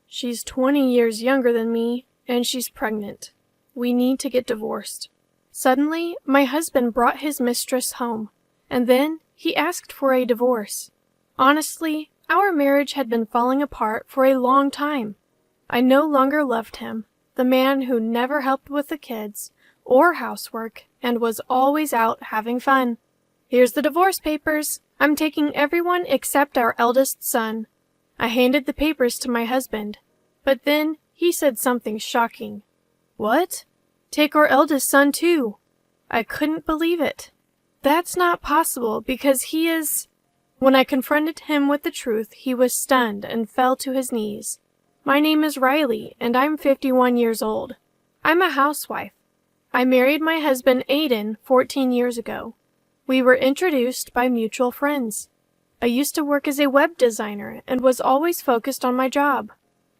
She's 20 years younger than me, and she's pregnant. We need to get divorced. Suddenly, my husband brought his mistress home, and then he asked for a divorce. Honestly, our marriage had been falling apart for a long time. I no longer loved him, the man who never helped with the kids or housework and was always out having fun. Here's the divorce papers. I'm taking everyone except our eldest son. I handed the papers to my husband, but then he said something shocking. What? Take our eldest son too. I couldn't believe it. That's not possible because he is... When I confronted him with the truth, he was stunned and fell to his knees. My name is Riley, and I'm 51 years old. I'm a housewife. I married my husband Aiden 14 years ago. We were introduced by mutual friends. I used to work as a web designer and was always focused on my job.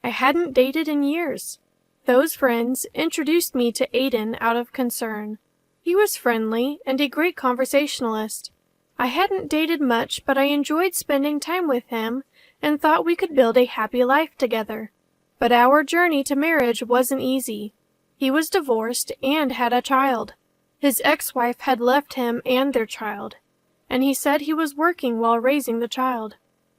I hadn't dated in years. Those friends introduced me to Aiden out of concern. He was friendly and a great conversationalist. I hadn't dated much, but I enjoyed spending time with him and thought we could build a happy life together. But our journey to marriage wasn't easy. He was divorced and had a child. His ex-wife had left him and their child, and he said he was working while raising the child.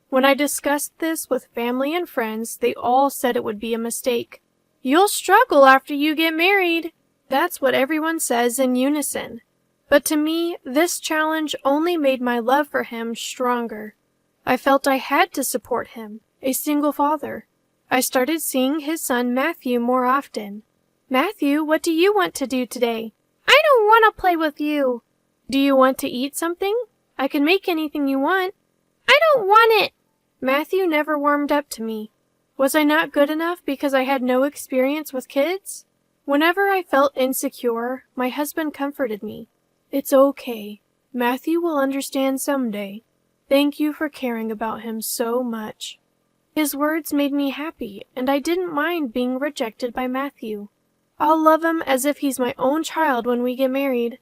When I discussed this with family and friends, they all said it would be a mistake. You'll struggle after you get married. That's what everyone says in unison. But to me, this challenge only made my love for him stronger. I felt I had to support him, a single father. I started seeing his son Matthew more often. Matthew, what do you want to do today? I don't want to play with you. Do you want to eat something? I can make anything you want. I don't want it. Matthew never warmed up to me. Was I not good enough because I had no experience with kids? Whenever I felt insecure, my husband comforted me. It's okay. Matthew will understand someday. Thank you for caring about him so much. His words made me happy, and I didn't mind being rejected by Matthew. I'll love him as if he's my own child when we get married.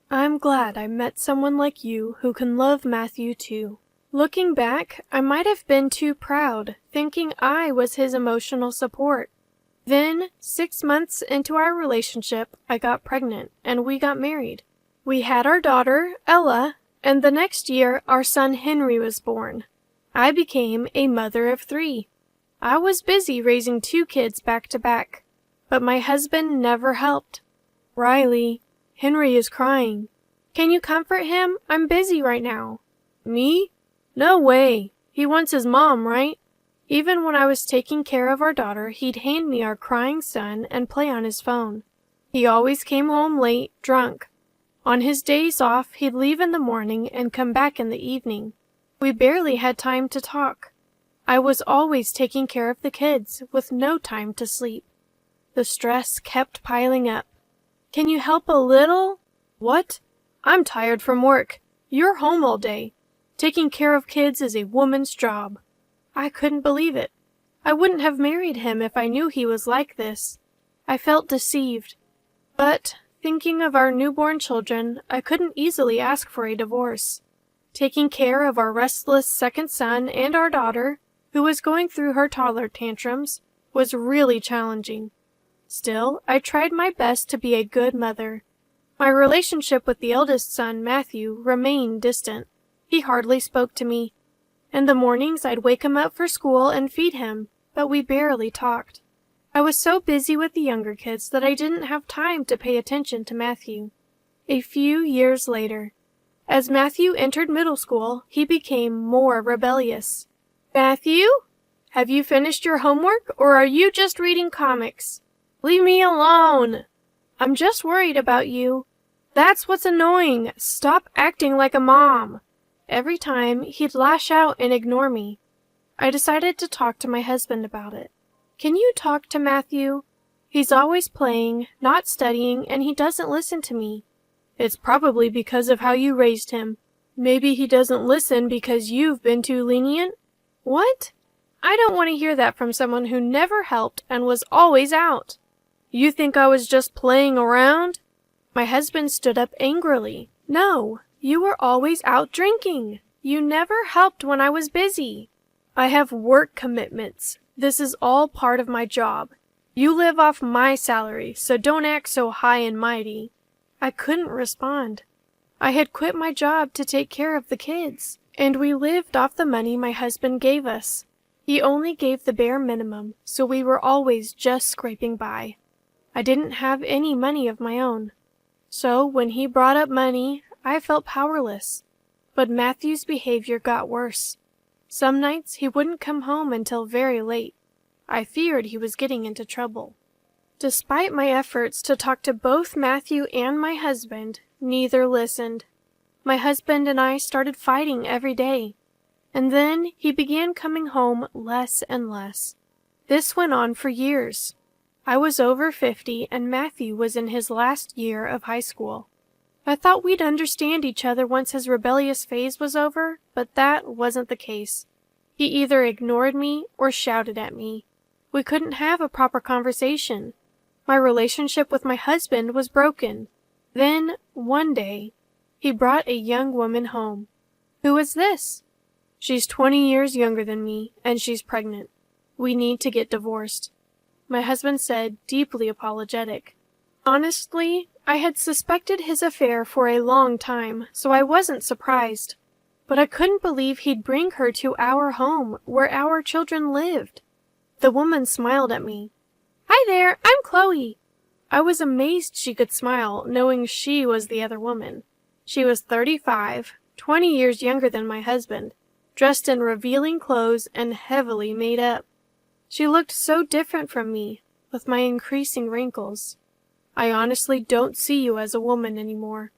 I'm glad I met someone like you who can love Matthew too. Looking back, I might have been too proud, thinking I was his emotional support. Then, 6 months into our relationship, I got pregnant, and we got married. We had our daughter, Ella, and the next year our son Henry was born. I became a mother of 3. I was busy raising 2 kids back to back, but my husband never helped. Riley, Henry is crying. Can you comfort him? I'm busy right now. Me? No way. He wants his mom, right? Even when I was taking care of our daughter, he'd hand me our crying son and play on his phone. He always came home late, drunk. On his days off, he'd leave in the morning and come back in the evening. We barely had time to talk. I was always taking care of the kids, with no time to sleep. The stress kept piling up. Can you help a little? What? I'm tired from work. You're home all day. Taking care of kids is a woman's job. I couldn't believe it. I wouldn't have married him if I knew he was like this. I felt deceived. But, thinking of our newborn children, I couldn't easily ask for a divorce. Taking care of our restless second son and our daughter, who was going through her toddler tantrums, was really challenging. Still, I tried my best to be a good mother. My relationship with the eldest son, Matthew, remained distant. He hardly spoke to me. In the mornings I'd wake him up for school and feed him, but we barely talked. I was so busy with the younger kids that I didn't have time to pay attention to Matthew. A few years later, as Matthew entered middle school, he became more rebellious. Matthew? Have you finished your homework, or are you just reading comics? Leave me alone. I'm just worried about you. That's what's annoying. Stop acting like a mom. Every time, he'd lash out and ignore me. I decided to talk to my husband about it. Can you talk to Matthew? He's always playing, not studying, and he doesn't listen to me. It's probably because of how you raised him. Maybe he doesn't listen because you've been too lenient? What? I don't want to hear that from someone who never helped and was always out. You think I was just playing around? My husband stood up angrily. No, you were always out drinking. You never helped when I was busy. I have work commitments. This is all part of my job. You live off my salary, so don't act so high and mighty." I couldn't respond. I had quit my job to take care of the kids, and we lived off the money my husband gave us. He only gave the bare minimum, so we were always just scraping by. I didn't have any money of my own. So when he brought up money, I felt powerless. But Matthew's behavior got worse. Some nights he wouldn't come home until very late. I feared he was getting into trouble. Despite my efforts to talk to both Matthew and my husband, neither listened. My husband and I started fighting every day, and then he began coming home less and less. This went on for years. I was over 50 and Matthew was in his last year of high school. I thought we'd understand each other once his rebellious phase was over, but that wasn't the case. He either ignored me or shouted at me. We couldn't have a proper conversation. My relationship with my husband was broken. Then, one day, he brought a young woman home. "Who is this?" "She's 20 years younger than me, and she's pregnant. We need to get divorced," my husband said, deeply apologetic. Honestly, I had suspected his affair for a long time, so I wasn't surprised. But I couldn't believe he'd bring her to our home, where our children lived. The woman smiled at me. "Hi there, I'm Chloe." I was amazed she could smile, knowing she was the other woman. She was 35, 20 years younger than my husband, dressed in revealing clothes and heavily made up. She looked so different from me, with my increasing wrinkles. "I honestly don't see you as a woman anymore.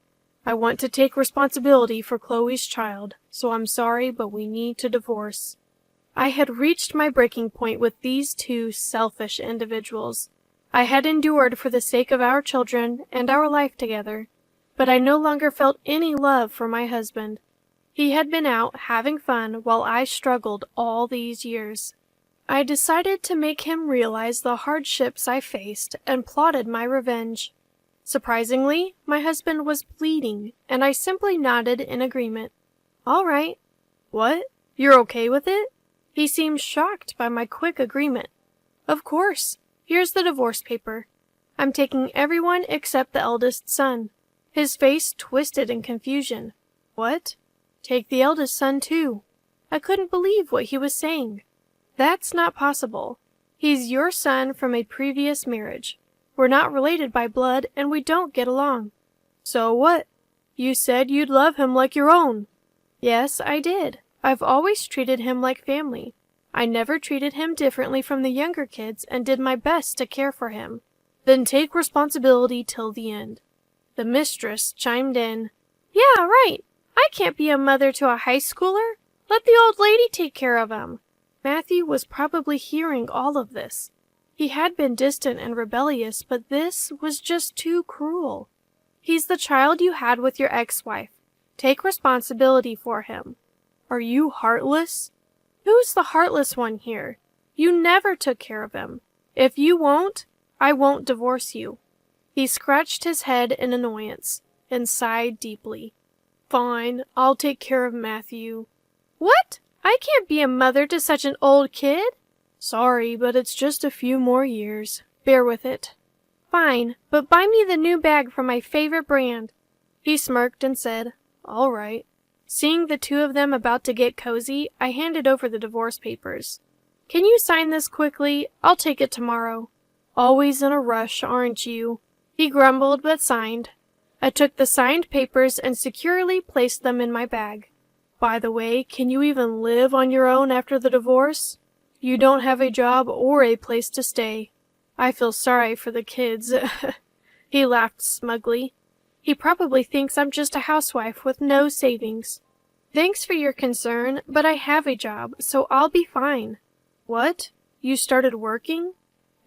I want to take responsibility for Chloe's child, so I'm sorry, but we need to divorce." I had reached my breaking point with these two selfish individuals. I had endured for the sake of our children and our life together, but I no longer felt any love for my husband. He had been out having fun while I struggled all these years. I decided to make him realize the hardships I faced and plotted my revenge. Surprisingly, my husband was pleading, and I simply nodded in agreement. "All right." "What? You're okay with it?" He seemed shocked by my quick agreement. "Of course. Here's the divorce paper. I'm taking everyone except the eldest son." His face twisted in confusion. "What?" "Take the eldest son, too." I couldn't believe what he was saying. "That's not possible. He's your son from a previous marriage. We're not related by blood, and we don't get along." "So what? You said you'd love him like your own." "Yes, I did. I've always treated him like family. I never treated him differently from the younger kids and did my best to care for him." "Then take responsibility till the end." The mistress chimed in. "Yeah, right. I can't be a mother to a high schooler. Let the old lady take care of him." Matthew was probably hearing all of this. He had been distant and rebellious, but this was just too cruel. "He's the child you had with your ex-wife. Take responsibility for him." "Are you heartless?" "Who's the heartless one here? You never took care of him. If you won't, I won't divorce you." He scratched his head in annoyance and sighed deeply. "Fine, I'll take care of Matthew." "What? I can't be a mother to such an old kid." "Sorry, but it's just a few more years. Bear with it." "Fine, but buy me the new bag from my favorite brand." He smirked and said, "All right." Seeing the two of them about to get cozy, I handed over the divorce papers. "Can you sign this quickly? I'll take it tomorrow." "Always in a rush, aren't you?" He grumbled but signed. I took the signed papers and securely placed them in my bag. "By the way, can you even live on your own after the divorce? You don't have a job or a place to stay. I feel sorry for the kids." He laughed smugly. He probably thinks I'm just a housewife with no savings. "Thanks for your concern, but I have a job, so I'll be fine." "What? You started working?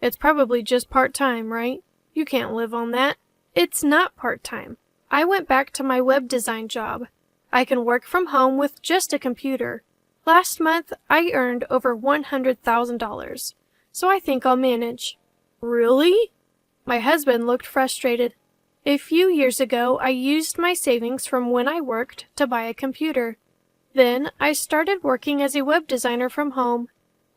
It's probably just part-time, right? You can't live on that." "It's not part-time. I went back to my web design job. I can work from home with just a computer. Last month, I earned over $100,000, so I think I'll manage." "Really?" My husband looked frustrated. "A few years ago, I used my savings from when I worked to buy a computer. Then I started working as a web designer from home.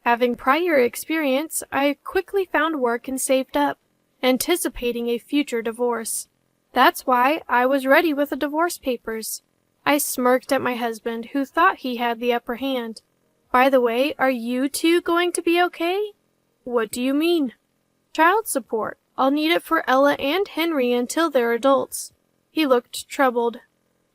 Having prior experience, I quickly found work and saved up, anticipating a future divorce. That's why I was ready with the divorce papers. I smirked at my husband, who thought he had the upper hand. By the way, are you two going to be okay? What do you mean? Child support. I'll need it for Ella and Henry until they're adults. He looked troubled.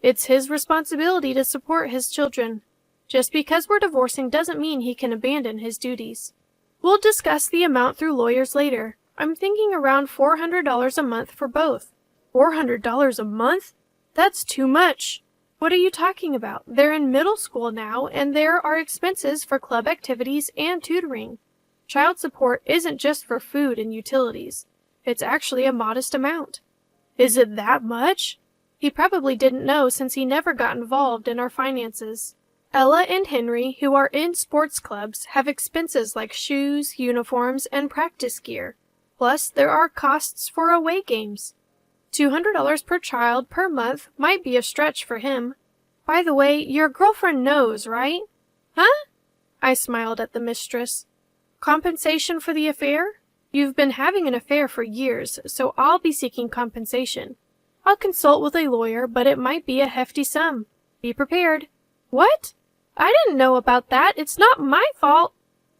It's his responsibility to support his children. Just because we're divorcing doesn't mean he can abandon his duties. We'll discuss the amount through lawyers later. I'm thinking around $400 a month for both. $400 a month? That's too much. What are you talking about? They're in middle school now, and there are expenses for club activities and tutoring. Child support isn't just for food and utilities. It's actually a modest amount. Is it that much? He probably didn't know since he never got involved in our finances. Ella and Henry, who are in sports clubs, have expenses like shoes, uniforms, and practice gear. Plus, there are costs for away games. $200 per child per month might be a stretch for him. By the way, your girlfriend knows, right? Huh? I smiled at the mistress. Compensation for the affair? You've been having an affair for years, so I'll be seeking compensation. I'll consult with a lawyer, but it might be a hefty sum. Be prepared. What? I didn't know about that. It's not my fault.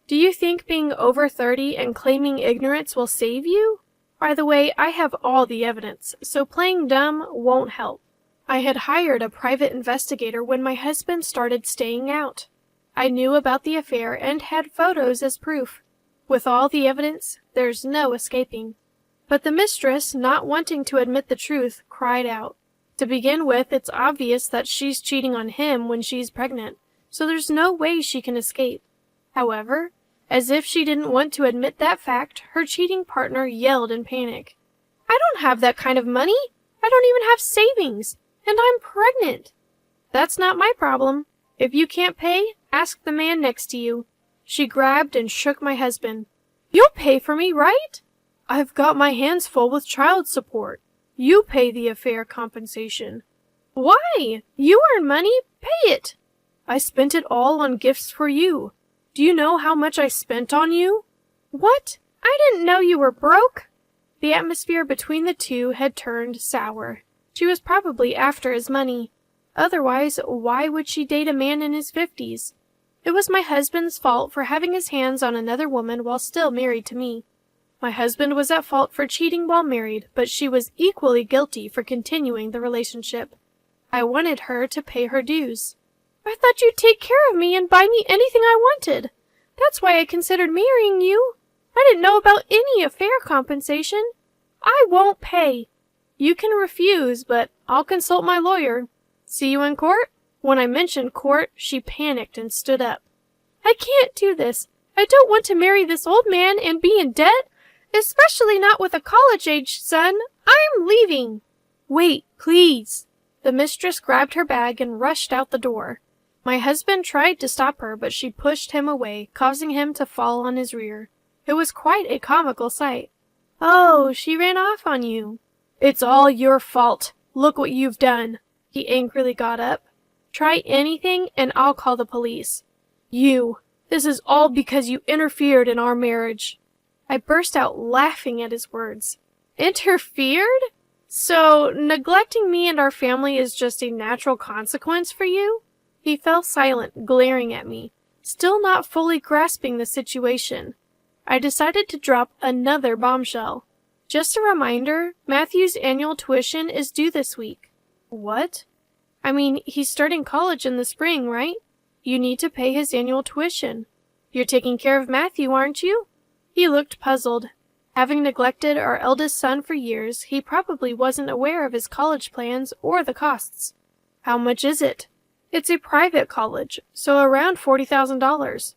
Do you think being over 30 and claiming ignorance will save you? By the way, I have all the evidence, so playing dumb won't help. I had hired a private investigator when my husband started staying out. I knew about the affair and had photos as proof. With all the evidence, there's no escaping. But the mistress, not wanting to admit the truth, cried out. To begin with, it's obvious that she's cheating on him when she's pregnant, so there's no way she can escape. However, as if she didn't want to admit that fact, her cheating partner yelled in panic. I don't have that kind of money. I don't even have savings, and I'm pregnant. That's not my problem. If you can't pay, ask the man next to you. She grabbed and shook my husband. You'll pay for me, right? I've got my hands full with child support. You pay the affair compensation. Why? You earn money. Pay it. I spent it all on gifts for you. Do you know how much I spent on you? What? I didn't know you were broke. The atmosphere between the two had turned sour. She was probably after his money. Otherwise, why would she date a man in his 50s? It was my husband's fault for having his hands on another woman while still married to me. My husband was at fault for cheating while married, but she was equally guilty for continuing the relationship. I wanted her to pay her dues. I thought you'd take care of me and buy me anything I wanted. That's why I considered marrying you. I didn't know about any affair compensation. I won't pay. You can refuse, but I'll consult my lawyer. See you in court? When I mentioned court, she panicked and stood up. I can't do this. I don't want to marry this old man and be in debt, especially not with a college-aged son. I'm leaving. Wait, please. The mistress grabbed her bag and rushed out the door. My husband tried to stop her, but she pushed him away, causing him to fall on his rear. It was quite a comical sight. Oh, she ran off on you. It's all your fault. Look what you've done. He angrily got up. Try anything and I'll call the police. This is all because you interfered in our marriage. I burst out laughing at his words. Interfered? So, neglecting me and our family is just a natural consequence for you? He fell silent, glaring at me, still not fully grasping the situation. I decided to drop another bombshell. Just a reminder, Matthew's annual tuition is due this week. What? I mean, he's starting college in the spring, right? You need to pay his annual tuition. You're taking care of Matthew, aren't you? He looked puzzled. Having neglected our eldest son for years, he probably wasn't aware of his college plans or the costs. How much is it? It's a private college, so around $40,000.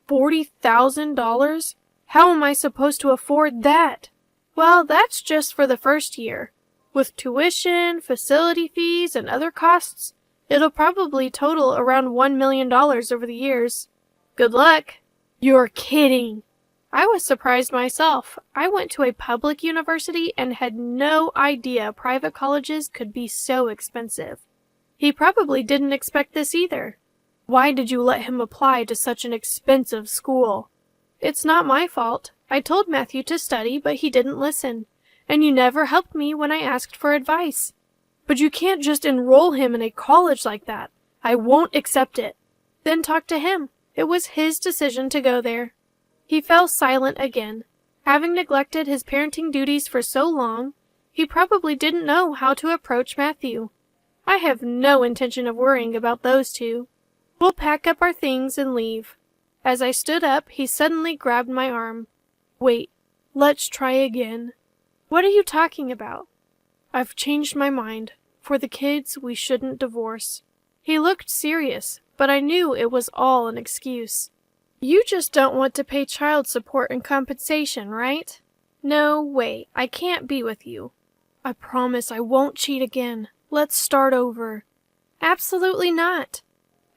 $40,000? How am I supposed to afford that? Well, that's just for the first year. With tuition, facility fees, and other costs, it'll probably total around $1 million over the years. Good luck. You're kidding. I was surprised myself. I went to a public university and had no idea private colleges could be so expensive. He probably didn't expect this either. Why did you let him apply to such an expensive school? It's not my fault. I told Matthew to study, but he didn't listen. And you never helped me when I asked for advice. But you can't just enroll him in a college like that. I won't accept it. Then talk to him. It was his decision to go there. He fell silent again. Having neglected his parenting duties for so long, he probably didn't know how to approach Matthew. I have no intention of worrying about those two. We'll pack up our things and leave. As I stood up, he suddenly grabbed my arm. Wait, let's try again. What are you talking about? I've changed my mind. For the kids, we shouldn't divorce. He looked serious, but I knew it was all an excuse. You just don't want to pay child support and compensation, right? No way, I can't be with you. I promise I won't cheat again. Let's start over. Absolutely not.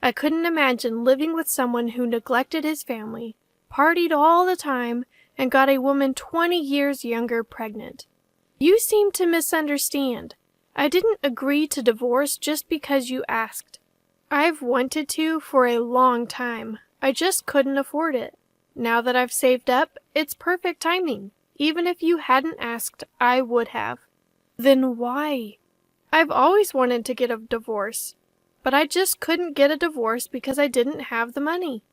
I couldn't imagine living with someone who neglected his family, partied all the time, and got a woman 20 years younger pregnant. You seem to misunderstand. I didn't agree to divorce just because you asked. I've wanted to for a long time. I just couldn't afford it. Now that I've saved up, it's perfect timing. Even if you hadn't asked, I would have. Then why? I've always wanted to get a divorce, but I just couldn't get a divorce because I didn't have the money.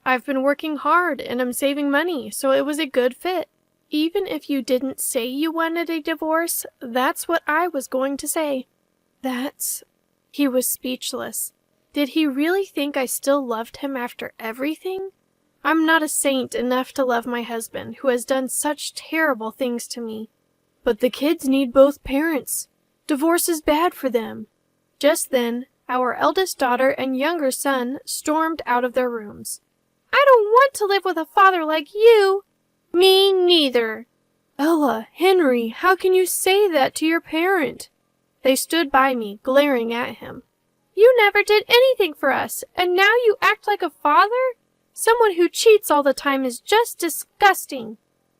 I've been working hard and I'm saving money, so it was a good fit. Even if you didn't say you wanted a divorce, that's what I was going to say. He was speechless. Did he really think I still loved him after everything? I'm not a saint enough to love my husband, who has done such terrible things to me. But the kids need both parents. Divorce is bad for them. Just then, our eldest daughter and younger son stormed out of their rooms. I don't want to live with a father like you. Me neither. Ella, Henry, how can you say that to your parent? They stood by me, glaring at him. You never did anything for us, and now you act like a father? Someone who cheats all the time is just disgusting.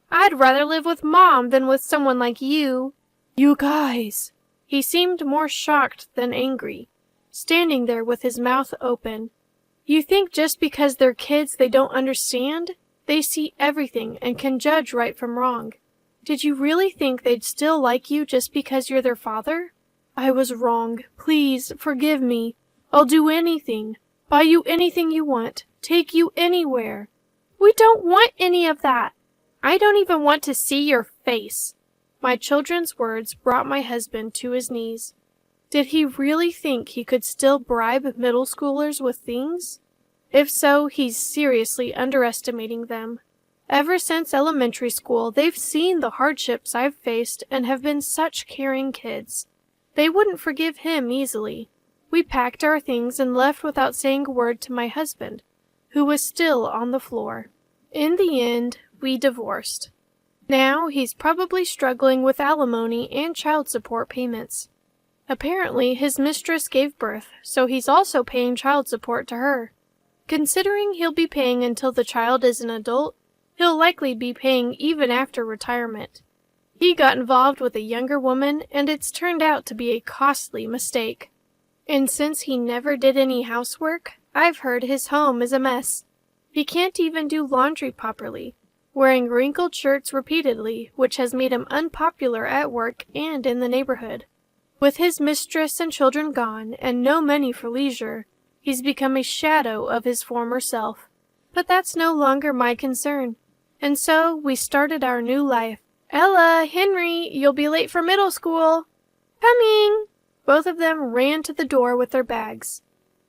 I'd rather live with Mom than with someone like you. You guys. He seemed more shocked than angry, standing there with his mouth open. You think just because they're kids they don't understand? They see everything and can judge right from wrong. Did you really think they'd still like you just because you're their father? I was wrong. Please, forgive me. I'll do anything. Buy you anything you want. Take you anywhere. We don't want any of that. I don't even want to see your face. My children's words brought my husband to his knees. Did he really think he could still bribe middle schoolers with things? If so, he's seriously underestimating them. Ever since elementary school, they've seen the hardships I've faced and have been such caring kids. They wouldn't forgive him easily. We packed our things and left without saying a word to my husband, who was still on the floor. In the end, we divorced. Now he's probably struggling with alimony and child support payments. Apparently, his mistress gave birth, so he's also paying child support to her. Considering he'll be paying until the child is an adult, he'll likely be paying even after retirement. He got involved with a younger woman, and it's turned out to be a costly mistake. And since he never did any housework, I've heard his home is a mess. He can't even do laundry properly, wearing wrinkled shirts repeatedly, which has made him unpopular at work and in the neighborhood. With his mistress and children gone, and no money for leisure, he's become a shadow of his former self. But that's no longer my concern. And so we started our new life. Ella, Henry, you'll be late for middle school. Coming! Both of them ran to the door with their bags.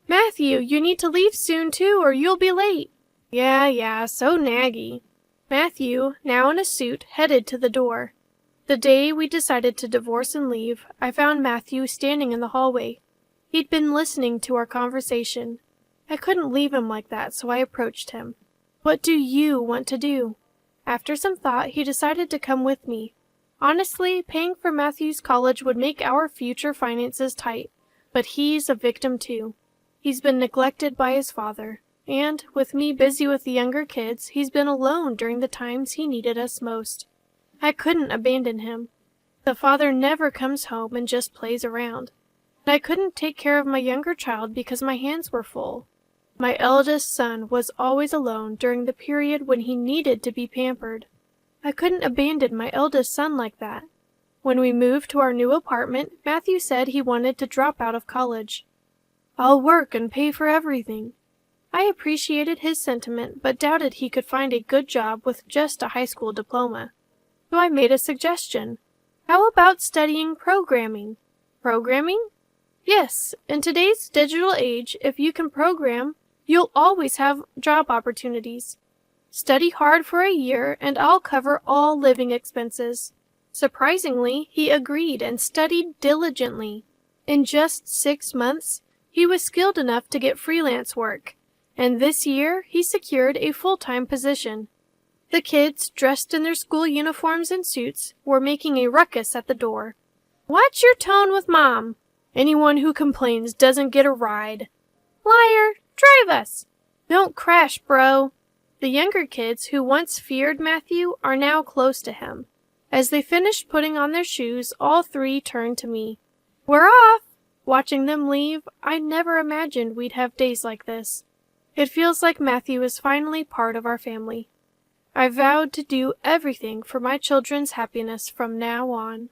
Matthew, you need to leave soon too, or you'll be late. Yeah, so naggy. Matthew, now in a suit, headed to the door. The day we decided to divorce and leave, I found Matthew standing in the hallway. He'd been listening to our conversation. I couldn't leave him like that, so I approached him. What do you want to do? After some thought, he decided to come with me. Honestly, paying for Matthew's college would make our future finances tight, but he's a victim too. He's been neglected by his father, and, with me busy with the younger kids, he's been alone during the times he needed us most. I couldn't abandon him. The father never comes home and just plays around. I couldn't take care of my younger child because my hands were full. My eldest son was always alone during the period when he needed to be pampered. I couldn't abandon my eldest son like that. When we moved to our new apartment, Matthew said he wanted to drop out of college. "I'll work and pay for everything." I appreciated his sentiment, but doubted he could find a good job with just a high school diploma. So I made a suggestion. "How about studying programming?" "Programming?" "Yes, in today's digital age, if you can program, you'll always have job opportunities. Study hard for a year and I'll cover all living expenses." Surprisingly, he agreed and studied diligently. In just 6 months, he was skilled enough to get freelance work, and this year he secured a full-time position. The kids, dressed in their school uniforms and suits, were making a ruckus at the door. "Watch your tone with Mom. Anyone who complains doesn't get a ride." "Liar! Drive us!" "Don't crash, bro." The younger kids who once feared Matthew are now close to him. As they finished putting on their shoes, all three turned to me. "We're off!" Watching them leave, I never imagined we'd have days like this. It feels like Matthew is finally part of our family. I vowed to do everything for my children's happiness from now on.